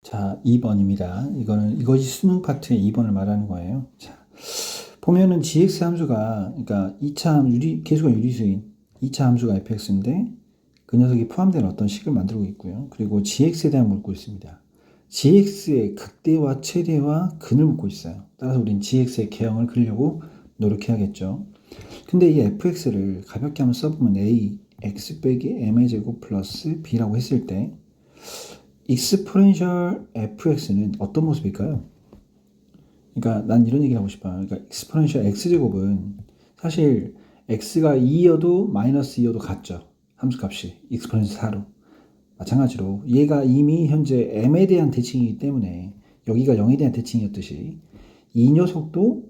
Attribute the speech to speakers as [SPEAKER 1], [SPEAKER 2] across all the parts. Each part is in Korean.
[SPEAKER 1] 자, 2번입니다. 이것이 수능 파트의 2번을 말하는 거예요. 자, 보면은 gx 함수가, 그러니까 2차 계수가 유리수인 2차 함수가 fx인데, 그 녀석이 포함된 어떤 식을 만들고 있고요. 그리고 gx에 대한 묻고 있습니다. gx의 극대와 최대와 근을 묻고 있어요. 따라서 우린 gx의 개형을 그리려고 노력해야겠죠. 근데 이 fx를 가볍게 한번 써보면 a, x 빼기 m의 제곱 플러스 b라고 했을 때, 익스포넨셜 fx는 어떤 모습일까요? 그러니까 난 이런 얘기를 하고 싶어요. 그러니까 익스포넨셜 x제곱은 사실 x가 2여도 마이너스 2여도 같죠. 함수값이 익스포넨셜 4로. 마찬가지로 얘가 이미 현재 m에 대한 대칭이기 때문에 여기가 0에 대한 대칭이었듯이 이 녀석도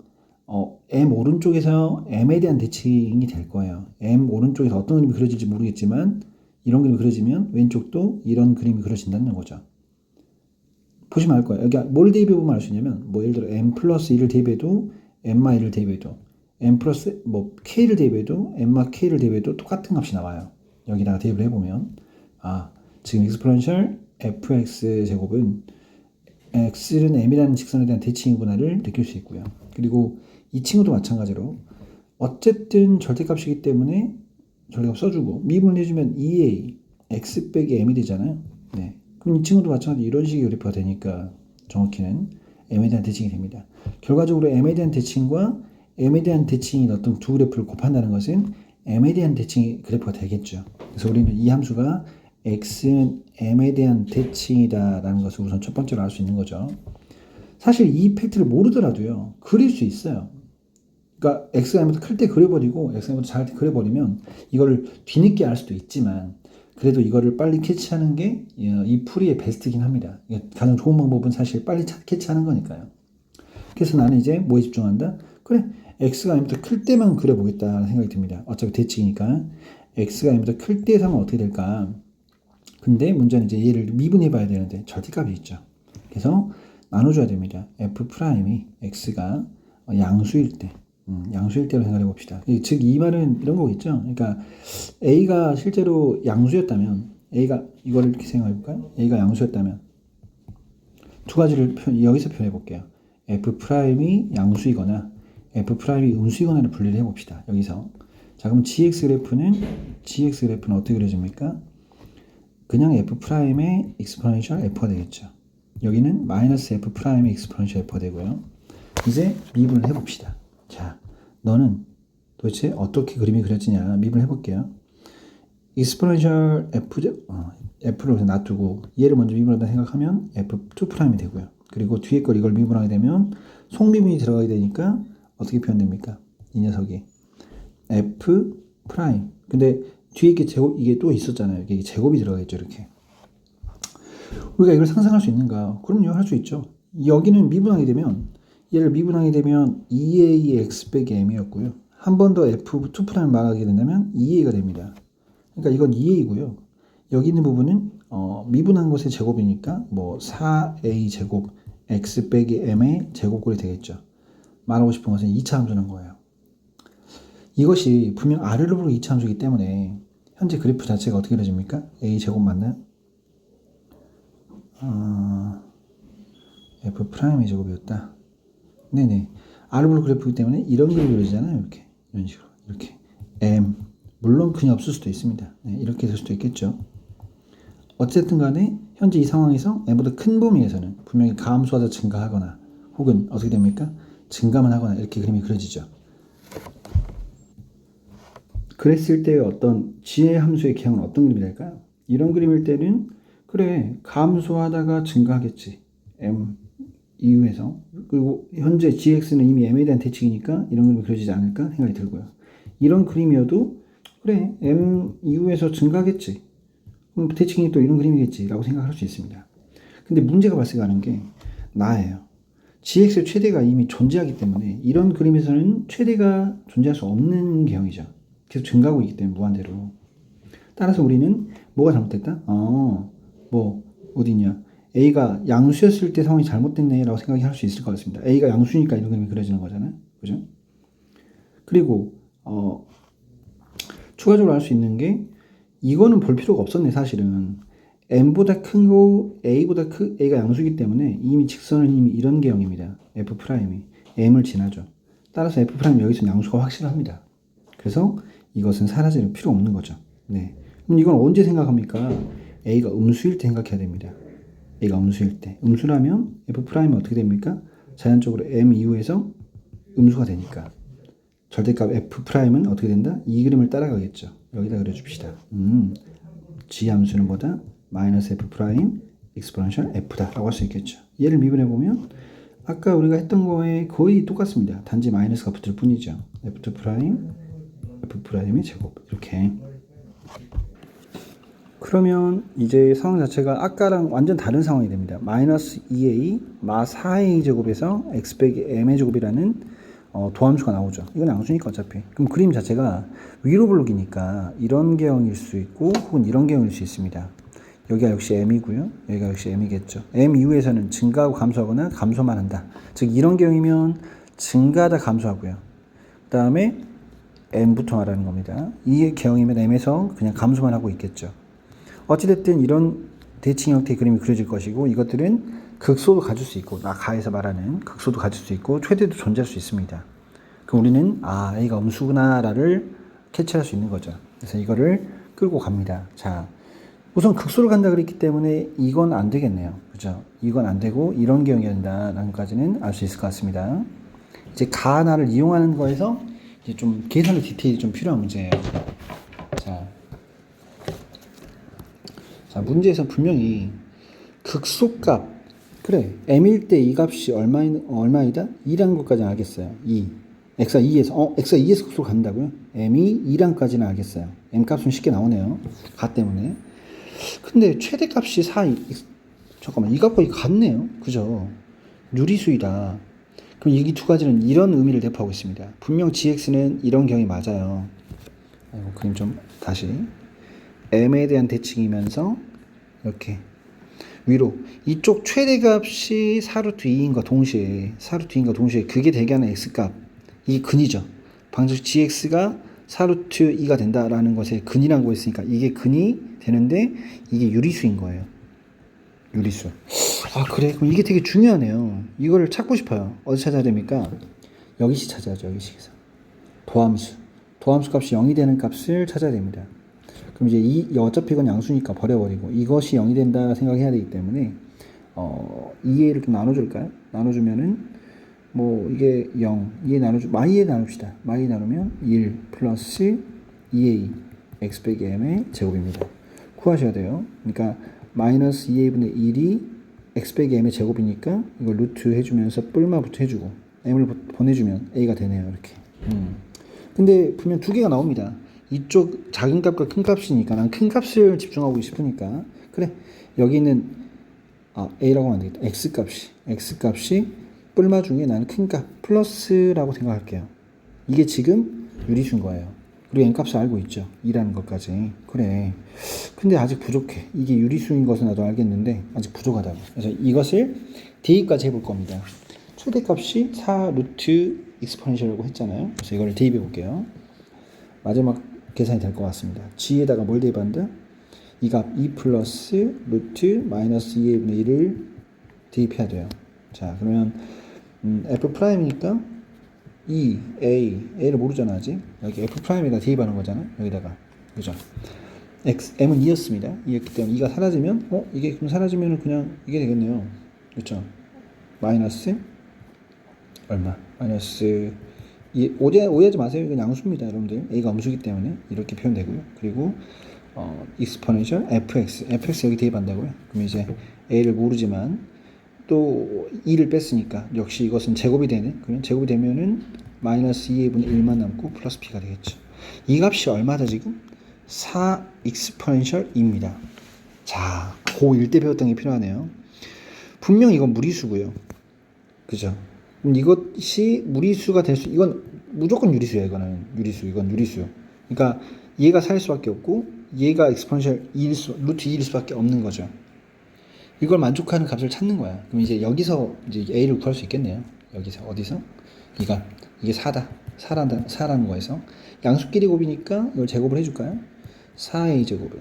[SPEAKER 1] m 오른쪽에서 m에 대한 대칭이 될 거예요. m 오른쪽에서 어떤 그림이 그려질지 모르겠지만 이런 그림이 그려지면 왼쪽도 이런 그림이 그려진다는 거죠. 보시면 알 거예요. 여기 뭘 대입해보면 알 수 있냐면, 뭐 예를 들어 m 플러스 1을 대입해도 m-1을 대입해도 m 플러스 뭐 k를 대입해도 m-k를 대입해도 똑같은 값이 나와요. 여기다가 대입을 해보면 지금 익스포넨셜 fx 제곱은 x는 m이라는 직선에 대한 대칭이구나를 느낄 수 있고요. 그리고 이 친구도 마찬가지로 어쨌든 절대값이기 때문에 절대값 써주고 미분을 해주면 2a x 빼기 m이 되잖아요. 네. 그럼 이 친구도 마찬가지로 이런 식의 그래프가 되니까 정확히는 m에 대한 대칭이 됩니다. 결과적으로 m에 대한 대칭과 m에 대한 대칭인 어떤 두 그래프를 곱한다는 것은 m에 대한 대칭 그래프가 되겠죠. 그래서 우리는 이 함수가 x는 m에 대한 대칭이다 라는 것을 우선 첫 번째로 알 수 있는 거죠. 사실 이 팩트를 모르더라도요, 그릴 수 있어요. 그러니까 x가 m보다 클 때 그려버리고 x가 m보다 작을 때 그려버리면 이거를 뒤늦게 알 수도 있지만 그래도 이거를 빨리 캐치하는 게 이 풀이의 베스트긴 합니다. 가장 좋은 방법은 사실 빨리 캐치하는 거니까요. 그래서 나는 이제 뭐에 집중한다? 그래, x가 m보다 클 때만 그려보겠다는 생각이 듭니다. 어차피 대칭이니까. x가 m보다 클 때 하면 어떻게 될까? 근데 문제는 이제 얘를 미분해 봐야 되는데 절대값이 있죠. 그래서 나눠줘야 됩니다. f'이 x가 양수일 때, 양수일 때로 생각해 봅시다. 즉, 이 말은 이런 거겠죠. 그러니까 a가 실제로 양수였다면, a가 이거를 이렇게 생각해 볼까요? a가 양수였다면 두 가지를 여기서 표현해 볼게요. f'이 양수이거나 f'이 음수이거나를 분리를 해 봅시다. 여기서. 자, 그럼 gx 그래프는 어떻게 그려집니까? 그냥 f'의 익스포넨셜 f가 되겠죠. 여기는 마이너스 f'의 익스포넨셜 f가 되고요. 이제 미분을 해봅시다. 자, 너는 도대체 어떻게 그림이 그려지냐 미분을 해볼게요. 익스포넨셜 f를 놔두고 얘를 먼저 미분한다 생각하면 f2'이 되고요. 그리고 뒤에 걸 이걸 미분하게 되면 속미분이 들어가게 되니까 어떻게 표현됩니까? 이 녀석이 f'. 근데 뒤에 이게 또 있었잖아요. 이게 제곱이 들어가겠죠, 이렇게. 우리가 이걸 상상할 수 있는가? 그럼요, 할 수 있죠. 여기는 미분하게 되면, 얘를 미분하게 되면 2ax 빼기 m이었고요. 한 번 더 f2' 말하게 된다면 2a가 됩니다. 그러니까 이건 2a고요. 여기 있는 부분은 미분한 것의 제곱이니까 뭐 4a 제곱 x 빼기 m의 제곱꼴이 되겠죠. 말하고 싶은 것은 2차 함수는 거예요. 이것이 분명 r을 보고 2차 함수이기 때문에 현재 그래프 자체가 어떻게 그려집니까? a 제곱 맞나요? f'의 제곱이었다. 네네. r블록 그래프이기 때문에 이런 그림이 그려지잖아요. 이렇게. 이런 식으로. 이렇게. m. 물론 그냥 없을 수도 있습니다. 네, 이렇게 될 수도 있겠죠. 어쨌든 간에 현재 이 상황에서 m보다 큰 범위에서는 분명히 감소하다 증가하거나 혹은 어떻게 됩니까? 증가만 하거나 이렇게 그림이 그려지죠. 그랬을 때의 어떤 지의 함수의 개형은 어떤 그림이 될까요? 이런 그림일 때는 그래, 감소하다가 증가하겠지. m 이후에서. 그리고 현재 gx는 이미 m에 대한 대칭이니까 이런 그림이 그려지지 않을까 생각이 들고요. 이런 그림이어도 그래, m 이후에서 증가하겠지. 그럼 대칭이 또 이런 그림이겠지 라고 생각할 수 있습니다. 근데 문제가 발생하는 게 나예요. gx의 최대가 이미 존재하기 때문에 이런 그림에서는 최대가 존재할 수 없는 개형이죠. 계속 증가하고 있기 때문에 무한대로. 따라서 우리는 뭐가 잘못됐다? 어디냐? a가 양수였을 때 상황이 잘못됐네 라고 생각할 수 있을 것 같습니다. a가 양수니까 이런 그림이 그려지는 거잖아요. 그죠? 그리고 추가적으로 할 수 있는 게 이거는 볼 필요가 없었네. 사실은 m보다 큰 거 a보다 a가 양수이기 때문에 이미 직선은 이미 이런 개형입니다. f'이 m을 지나죠. 따라서 f'이 여기서 양수가 확실합니다. 그래서 이것은 사라질 필요 없는 거죠. 네. 그럼 이건 언제 생각합니까? a가 음수일 때 생각해야 됩니다. a가 음수일 때. 음수라면 f'은 어떻게 됩니까? 자연적으로 m 이후에서 음수가 되니까. 절대값 f'은 어떻게 된다? 이 그림을 따라가겠죠. 여기다 그려줍시다. g 함수는 뭐다? 마이너스 f 프라임 익스포넨셜 f다 라고 할 수 있겠죠. 얘를 미분해 보면 아까 우리가 했던 거에 거의 똑같습니다. 단지 마이너스가 붙을 뿐이죠. f 프라임 f 프라임의 제곱 이렇게. 그러면 이제 상황 자체가 아까랑 완전 다른 상황이 됩니다. 마이너스 2a 마 4a 제곱에서 x 빼기 m의 제곱이라는 도함수가 나오죠. 이건 양수니까 어차피. 그럼 그림 자체가 위로 블록이니까 이런 개형일 수 있고 혹은 이런 개형일 수 있습니다. 여기가 역시 m이고요. 여기가 역시 m이겠죠. m 이후에서는 증가하고 감소하거나 감소만 한다. 즉 이런 개형이면 증가하다 감소하고요. 그 다음에 m부터 말하는 겁니다. 이 개형이면 m에서 그냥 감소만 하고 있겠죠. 어찌됐든 이런 대칭 형태의 그림이 그려질 것이고 이것들은 극소도 가질 수 있고 가에서 말하는 극소도 가질 수 있고 최대도 존재할 수 있습니다. 그럼 우리는 A가 음수구나를 캐치할 수 있는 거죠. 그래서 이거를 끌고 갑니다. 자, 우선 극소를 간다 그랬기 때문에 이건 안 되겠네요. 그죠? 이건 안 되고 이런 개형이 된다라는 것까지는 알 수 있을 것 같습니다. 이제 가나를 이용하는 거에서 이제 좀 계산의 디테일이 좀 필요한 문제예요. 자, 문제에서 분명히 극소값, 그래, m일 때 이 값이 얼마이다? 2라는 것까지 알겠어요. 2. x가 2에서 극소로 간다고요? m이 2랑까지는 알겠어요. m 값은 쉽게 나오네요. 가 때문에. 근데 최대값이 4, 잠깐만, 이 값과 이 같네요. 그죠? 유리수이다. 그럼 이 두 가지는 이런 의미를 대표하고 있습니다. 분명 gx는 이런 경이 맞아요. 그림 좀 다시. m에 대한 대칭이면서 이렇게 위로 이쪽 최대값이 4루트 2인과 동시에 그게 대개하는 x값 이 근이죠. 방정식 gx가 4루트 2가 된다라는 것에 근이라고 했으니까 이게 근이 되는데 이게 유리수인 거예요. 유리수. 그래? 그럼 이게 되게 중요하네요. 이거를 찾고 싶어요. 어디 찾아야 됩니까? 여기씩 찾아야죠. 여기씩에서. 도함수 값이 0이 되는 값을 찾아야 됩니다. 그럼 이제 어차피 이건 양수니까 버려버리고 이것이 0이 된다 생각해야 되기 때문에 2a를 좀 나눠줄까요? 나눠주면은 뭐 이게 0, 2a 마이에 나눕시다. 마이 나누면 1 플러스 2a x 빼기 m의 제곱입니다. 구하셔야 돼요. 그러니까 마이너스 2a분의 1이 x 빼기 m의 제곱이니까 이걸 루트 해주면서 뿔마부터 해주고 m을 보내주면 a가 되네요. 이렇게. 근데 분명 두 개가 나옵니다. 이쪽 작은 값과 큰 값이니까 난 큰 값을 집중하고 싶으니까 그래 여기 있는 a라고 하면 되겠다. x값이 뿔마 중에 나는 큰 값 플러스라고 생각할게요. 이게 지금 유리수인 거예요. 그리고 n값을 알고 있죠. 2라는 것까지. 그래. 근데 아직 부족해. 이게 유리수인 것은 나도 알겠는데 아직 부족하다고. 그래서 이것을 대입까지 해볼 겁니다. 최대값이 4 루트 익스포넨셜이라고 했잖아요. 그래서 이걸 대입해 볼게요. 마지막 계산이 될 것 같습니다. g에다가 뭘 대입한다? 이 값 2 플러스 루트 마이너스 2a분의 1을 대입해야 돼요. 자, 그러면 f 프라임이니까 a를 모르잖아 아직. 여기 f 프라임에다 대입하는 거잖아. 여기다가. 그죠? m은 2였습니다. 2였기 때문에 2가 사라지면 이게 그럼 사라지면 그냥 이게 되겠네요. 그렇죠? 마이너스 얼마? 마이너스 오해하지 마세요. 이건 양수입니다, 여러분들. a가 음수기 때문에 이렇게 표현되고요. 그리고 exponential fx 여기 대입한다고요. 그럼 이제 a를 모르지만 또 2를 뺐으니까 역시 이것은 제곱이 되네. 그러면 제곱이 되면은 마이너스 2a분의 1만 남고 플러스 b가 되겠죠. 이 값이 얼마다 지금? 4 exponential입니다. 자, 고1 때 배웠던 게 필요하네요. 분명 이건 무리수고요. 그죠? 이것이 무리수가 될 수, 이건 무조건 유리수예요. 이건 유리수. 그러니까 얘가 살 수밖에 없고 얘가 exponential 루트 2일 수밖에 없는 거죠. 이걸 만족하는 값을 찾는 거야. 그럼 이제 여기서 이제 a를 구할 수 있겠네요. 여기서 어디서? 이게 4라는 거에서 양수끼리 곱이니까 이걸 제곱을 해줄까요? 4a 제곱은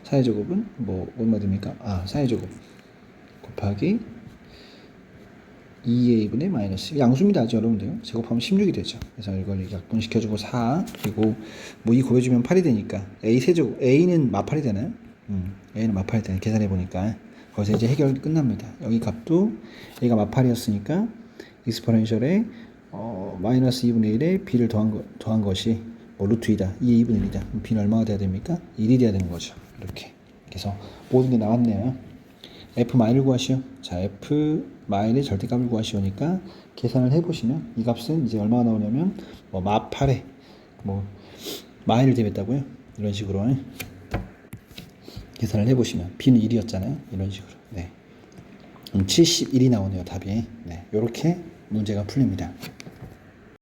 [SPEAKER 1] 4의 제곱은 뭐 얼마 됩니까? 4의 제곱 곱하기 2a분의 마이너스 양수입니다. 아주 여러분들 제곱하면 16이 되죠. 그래서 이걸 약분시켜주고 4 그리고 뭐 이 곱해주면 8이 되니까 a 세제곱 a는 마팔이 되나요? a는 마팔이 되네. 계산해 보니까 거기서 이제 해결 끝납니다. 여기 값도 a가 마팔이었으니까 익스포넨셜에 마이너스 2분의 1에 b를 더한 것이 뭐 루트 2다. 2의 2분의 1이다. b는 얼마가 돼야 됩니까? 1이 돼야 되는 거죠. 이렇게. 그래서 모든 게 나왔네요. f 마일을 구하시오. 자, f 마일의 절대값을 구하시오니까 계산을 해보시면 이 값은 이제 얼마가 나오냐면 뭐 마8에 뭐 마일을 대했다고요. 이런 식으로 계산을 해보시면 b는 1이었잖아요. 이런 식으로. 네. 71이 나오네요. 답이. 네. 이렇게 문제가 풀립니다.